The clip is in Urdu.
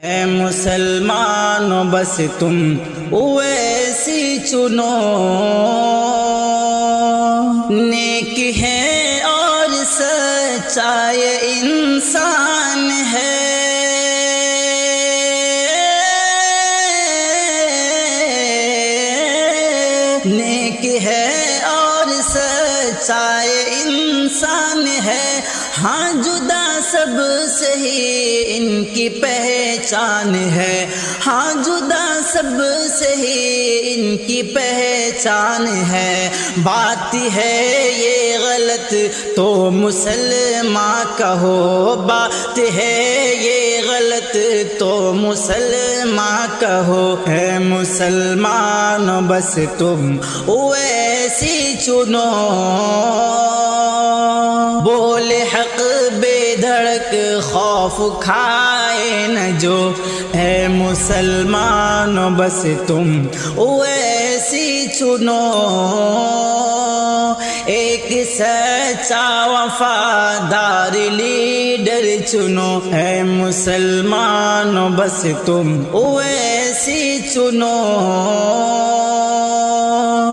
اے مسلمانوں بس تم ویسی چنو، نیک ہے اور سچائی انسان ہے، نیک ہے اور سچائی انسان ہے، ہاں جدا سب سے ہی ان کی پہچان ہے، ہاں جدا سب سے ہی ان کی پہچان ہے، بات ہے یہ غلط تو مسلمان کہو، بات ہے یہ غلط تو مسلمان کہو، اے مسلمانوں بس تم ویسی چنو، بولے حق بے دھڑک خوف کھائے نہ جو، اے مسلمانوں بس تم ویسی چنو، ایک سچا وفادار لیڈر چنو، اے مسلمانوں بس تم ویسی چنو۔